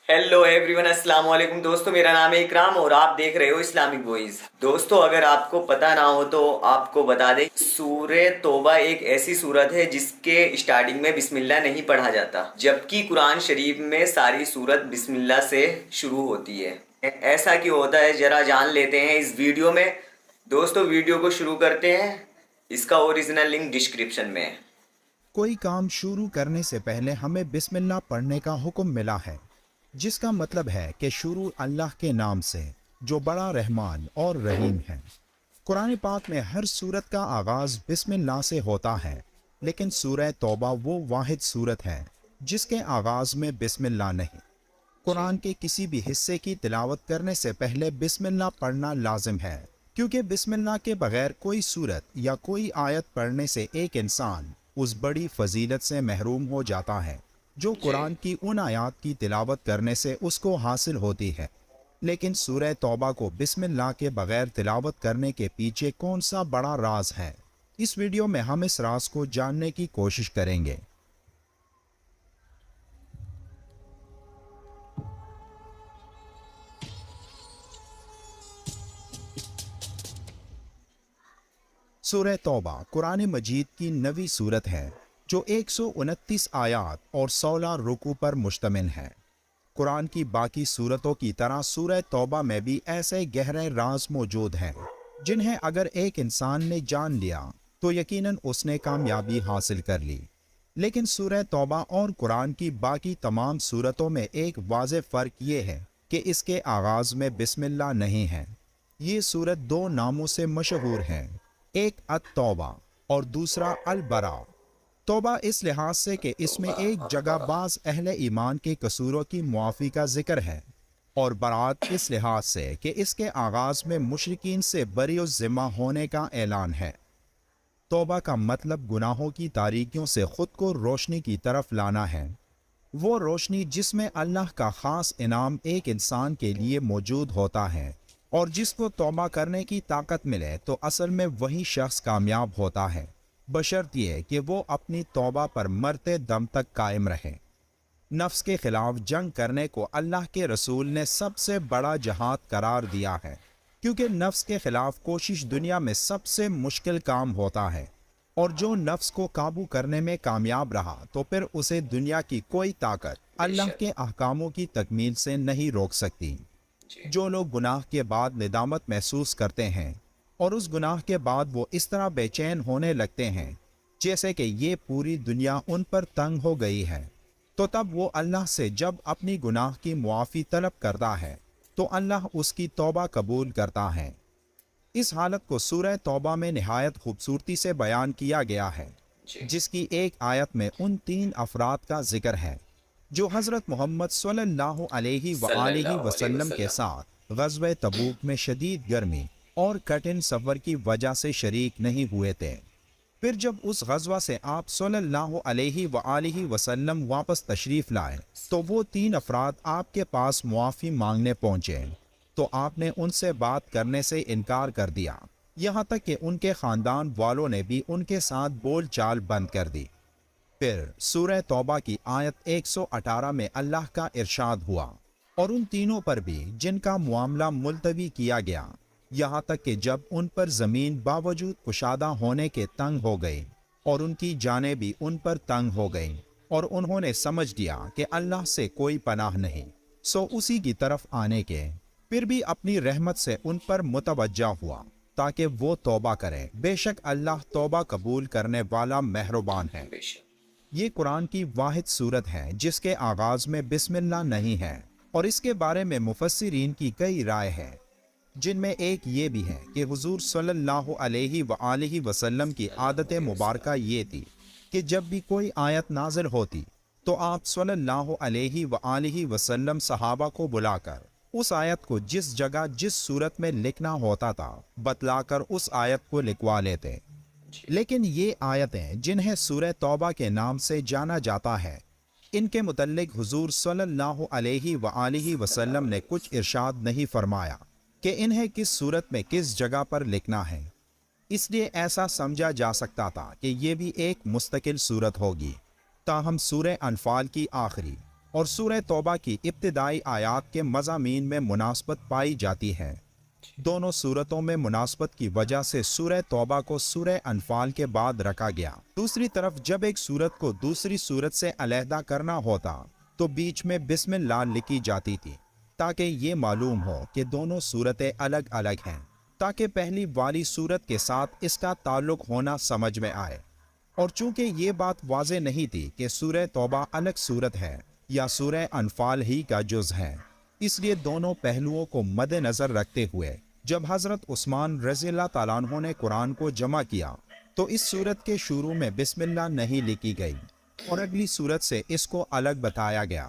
Hello everyone, अस्सलाम वालेकुम दोस्तों। मेरा नाम है इकराम और आप देख रहे हो इस्लामिक वॉइस। दोस्तों, अगर आपको पता ना हो तो आपको बता दें, सूरह तौबा एक ऐसी सूरत है जिसके स्टार्टिंग में बिस्मिल्लाह नहीं पढ़ा जाता, जबकि कुरान शरीफ में सारी सूरत बिस्मिल्लाह से शुरू होती है। ऐसा क्यों होता है, जरा जान लेते हैं इस वीडियो में। दोस्तों, वीडियो को शुरू करते हैं। इसका ओरिजिनल लिंक डिस्क्रिप्शन में है। कोई काम शुरू करने से पहले हमें बिस्मिल्लाह पढ़ने का हुक्म मिला है, जिसका मतलब है कि शुरू अल्लाह के नाम से, जो बड़ा रहमान और रहीम है। कुरान पाक में हर सूरत का आगाज़ बिस्मिल्लाह से होता है, लेकिन सूरह तौबा वो वाहिद सूरत है जिसके आगाज़ में बिस्मिल्लाह नहीं। कुरान के किसी भी हिस्से की तिलावत करने से पहले बिस्मिल्लाह पढ़ना लाजिम है, क्योंकि बिस्मिल्लाह के बगैर कोई सूरत या कोई आयत पढ़ने से एक इंसान उस बड़ी फजीलत से महरूम हो जाता है जो कुरान की उन आयात की तिलावत करने से उसको हासिल होती है। लेकिन सूरह तौबा को बिस्मिल्लाह के बगैर तिलावत करने के पीछे कौन सा बड़ा राज है, इस वीडियो में हम इस राज को जानने की कोशिश करेंगे। सूरह तौबा कुरान मजीद की नवी सूरत है जो 129 आयात और 16 रुकू पर मुश्तमिल है। कुरान की बाकी सूरतों की तरह सूरह तौबा में भी ऐसे गहरे राज मौजूद हैं जिन्हें अगर एक इंसान ने जान लिया तो यकीनन उसने कामयाबी हासिल कर ली। लेकिन सूरह तौबा और कुरान की बाकी तमाम सूरतों में एक वाज़ेह फ़र्क ये है कि इसके आगाज़ में बिस्मिल्लाह नहीं है। ये सूरत दो नामों से मशहूर है, एक अत-तौबा और दूसरा अल-बरा। तौबा इस लिहाज से कि इसमें एक जगह बाज़ अहले ईमान के कसूरों की मुआफ़ी का जिक्र है, और बरात इस लिहाज से कि इसके आगाज़ में मुशरिकीन से बरी ज़िम्मा होने का ऐलान है। तौबा का मतलब गुनाहों की तारीकियों से ख़ुद को रोशनी की तरफ लाना है, वो रोशनी जिसमें अल्लाह का ख़ास इनाम एक इंसान के लिए मौजूद होता है, और जिसको तौबा करने की ताकत मिले तो असल में वही शख्स कामयाब होता है, बशर्त ये कि वो अपनी तौबा पर मरते दम तक कायम रहे। नफ्स के खिलाफ जंग करने को अल्लाह के रसूल ने सबसे बड़ा जहाद करार दिया है, क्योंकि नफ्स के खिलाफ कोशिश दुनिया में सबसे मुश्किल काम होता है, और जो नफ्स को काबू करने में कामयाब रहा तो फिर उसे दुनिया की कोई ताकत अल्लाह के अहकामों की तकमील से नहीं रोक सकती। जो लोग गुनाह के बाद निदामत महसूस करते हैं और उस गुनाह के बाद वो इस तरह बेचैन होने लगते हैं जैसे कि ये पूरी दुनिया उन पर तंग हो गई है, तो तब वो अल्लाह से जब अपनी गुनाह की मुआफ़ी तलब करता है तो अल्लाह उसकी तौबा कबूल करता है। इस हालत को सूरह तौबा में निहायत खूबसूरती से बयान किया गया है, जिसकी एक आयत में उन तीन अफराद का जिक्र है जो हज़रत मोहम्मद सल्लल्लाहु अलैहि वसल्लम के साथ ग़ज़वे तबूक में शदीद गर्मी और कठिन सफ़र की वजह से शरीक नहीं हुए थे। फिर जब उस ग़ज़वा से आप सल्लल्लाहु अलैहि वसल्लम वापस तशरीफ़ लाए तो वो तीन अफराद आपके पास मुआफ़ी मांगने पहुँचे, तो आपने उनसे बात करने से इनकार कर दिया, यहाँ तक कि उनके ख़ानदान वालों ने भी उनके साथ बोल चाल बंद कर दी। फिर सूरह तौबा की आयत 118 में अल्लाह का इरशाद हुआ, और उन तीनों पर भी जिनका मामला मुलतवी किया गया, यहाँ तक कि जब उन पर ज़मीन बावजूद कुशादा होने के तंग हो गई और उनकी जानें भी उन पर तंग हो गईं, और उन्होंने समझ लिया कि अल्लाह से कोई पनाह नहीं, सो उसी की तरफ आने के फिर भी अपनी रहमत से उन पर मुतवज्जा हुआ ताकि वो तौबा करें। बेशक अल्लाह तौबा कबूल करने वाला मेहरबान है। ये कुरान की वाहिद सूरत है जिसके आगाज़ में बिस्मिल्लाह नहीं है, और इसके बारे में मुफस्सिरीन की कई राय है, जिनमें एक ये भी है कि हुजूर सल्लल्लाहु अलैहि वसल्लम की आदत मुबारका ये थी कि जब भी कोई आयत नाज़िल होती तो आप सल्लल्लाहु अलैहि वसल्लम सहाबा को बुलाकर उस आयत को जिस जगह जिस सूरत में लिखना होता था बतलाकर उस आयत को लिखवा लेते। लेकिन ये आयतें जिन्हें सूरह तौबा के नाम से जाना जाता है, इनके मुतल्लिक हुजूर सल्लल्लाहु अलैहि वसल्लम ने कुछ इरशाद नहीं फरमाया कि इन्हें किस सूरत में किस जगह पर लिखना है, इसलिए ऐसा समझा जा सकता था कि ये भी एक मुस्तकिल सूरत होगी। ताहम सूरह अनफाल की आखिरी और सूरह तौबा की इब्तिदाई आयात के मज़ामीन में मुनासबत पाई जाती है। दोनों सूरतों में मुनासबत की वजह से सूरह तौबा को सूरह अनफाल के बाद रखा गया। दूसरी तरफ जब एक सूरत को दूसरी सूरत से अलहदा करना होता तो बीच में बिस्मिल्लाह लिखी जाती थी, ताकि ये मालूम हो कि दोनों सूरतें अलग अलग हैं, ताकि पहली वाली सूरत के साथ इसका ताल्लुक होना समझ में आए। और चूंकि ये बात वाज़े नहीं थी कि सूरह तौबा अलग सूरत है या सूरह अनफाल ही का जुज़ है, इसलिए दोनों पहलुओं को मद्देनज़र रखते हुए जब हज़रत उस्मान रज़ियल्लाहु ताला अन्हु ने कुरान को जमा किया तो इस सूरत के शुरू में बिस्मिल्लाह नहीं लिखी गई और अगली सूरत से इसको अलग बताया गया,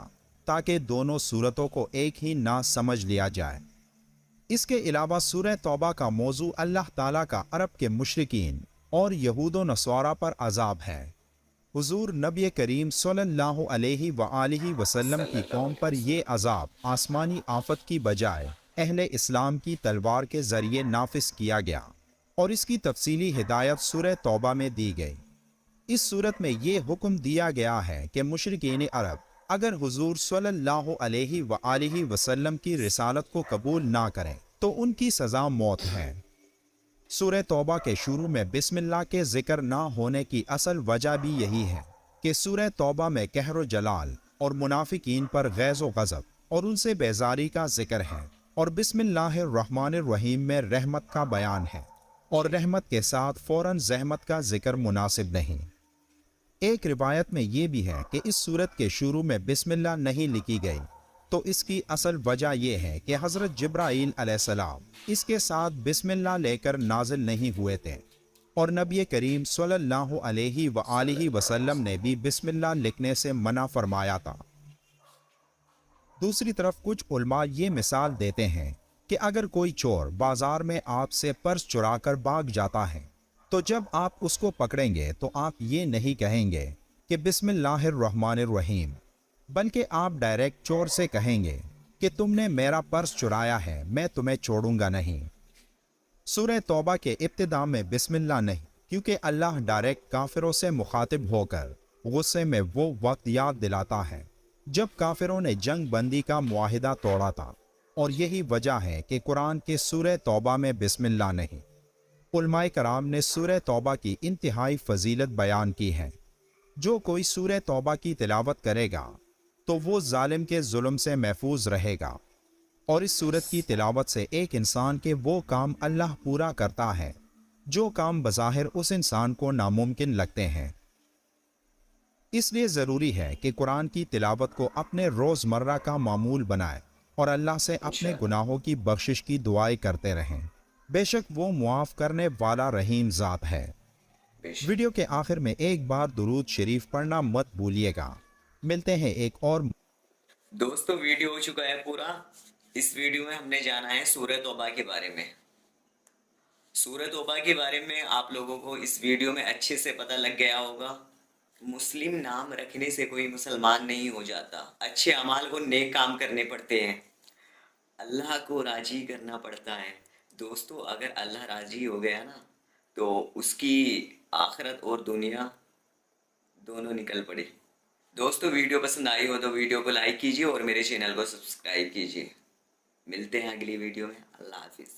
ताकि दोनों सूरतों को एक ही ना समझ लिया जाए। इसके अलावा सूरह तौबा का मौजू अल्लाह ताला का अरब के मुशरिकीन और यहूद नस्वारा पर अजाब है। हुजूर नबी करीम सल्लल्लाहु अलैहि वआलिहि वसल्लम की कौम पर ये अजाब आसमानी आफत की बजाय अहले इस्लाम की तलवार के ज़रिए नाफिस किया गया और इसकी तफसीली हिदायत सूरह तौबा में दी गई। इस सूरत में ये हुक्म दिया गया है कि मुशरिकीन अरब अगर हुजूर सल्लल्लाहु अलैहि वआलिहि वसल्लम की रिसालत को कबूल ना करें तो उनकी सज़ा मौत है। सूरह तौबा के शुरू में बिस्मिल्लाह के ज़िक्र ना होने की असल वजह भी यही है कि सूरह तौबा में कहर जलाल और मुनाफिकीन पर गैज़ व गज़ब और उनसे बेजारी का जिक्र है, और बिस्मिल्लाहिर्रहमानिर्रहीम में रहमत का बयान है, और रहमत के साथ फ़ौरन ज़हमत का जिक्र मुनासिब नहीं। एक रिवायत में ये भी है कि इस सूरत के शुरू में बिस्मिल्लाह नहीं लिखी गई, तो इसकी असल वजह यह है कि हज़रत जिब्राईल अलैहिस्सलाम इसके साथ बिस्मिल्लाह लेकर नाजिल नहीं हुए थे, और नबी करीम सल्लल्लाहु अलैहि वआलिहि वसल्लम ने भी बिस्मिल्लाह लिखने से मना फरमाया था। दूसरी तरफ कुछ उलमा ये मिसाल देते हैं कि अगर कोई चोर बाजार में आपसे पर्स चुराकर भाग जाता है तो जब आप उसको पकड़ेंगे तो आप ये नहीं कहेंगे कि बिस्मिल्लाहिर्रहमानिर्रहीम, बल्कि आप डायरेक्ट चोर से कहेंगे कि तुमने मेरा पर्स चुराया है, मैं तुम्हें छोड़ूंगा नहीं। सूरह तौबा के इब्तिदा में बिस्मिल्लाह नहीं, क्योंकि अल्लाह डायरेक्ट काफिरों से मुखातिब होकर गुस्से में वो वक्त याद दिलाता है जब काफिरों ने जंग बंदी का मुआहिदा तोड़ा था, और यही वजह है कि कुरान के सूरह तौबा में बिस्मिल्लाह नहीं। उलमाए कराम ने सूरह तौबा की इंतहाई फजीलत बयान की है। जो कोई सूरह तौबा की तिलावत करेगा तो वो जालिम के जुल्म से महफूज रहेगा, और इस सूरत की तिलावत से एक इंसान के वो काम अल्लाह पूरा करता है जो काम बज़ाहिर उस इंसान को नामुमकिन लगते हैं। इसलिए ज़रूरी है कि कुरान की तिलावत को अपने रोज़मर्रा का मामूल बनाए और अल्लाह से अपने गुनाहों की बख्शिश की दुआएं करते रहें। बेशक वो मुआफ़ करने वाला रहीम ज़ात है। वीडियो के आखिर में एक बार दुरूद शरीफ पढ़ना मत भूलिएगा। मिलते हैं एक और। दोस्तों वीडियो हो चुका है पूरा। इस वीडियो में हमने जाना है सूरह तौबा के बारे में। सूरह तौबा के बारे में आप लोगों को इस वीडियो में अच्छे से पता लग गया होगा। मुस्लिम नाम रखने से कोई मुसलमान नहीं हो जाता। अच्छे अमाल को नेक काम करने पड़ते हैं, अल्लाह को राजी करना पड़ता है। दोस्तों अगर अल्लाह राजी हो गया ना तो उसकी आखिरत और दुनिया दोनों निकल पड़े। दोस्तों वीडियो पसंद आई हो तो वीडियो को लाइक कीजिए और मेरे चैनल को सब्सक्राइब कीजिए। मिलते हैं अगली वीडियो में। अल्लाह हाफिज़।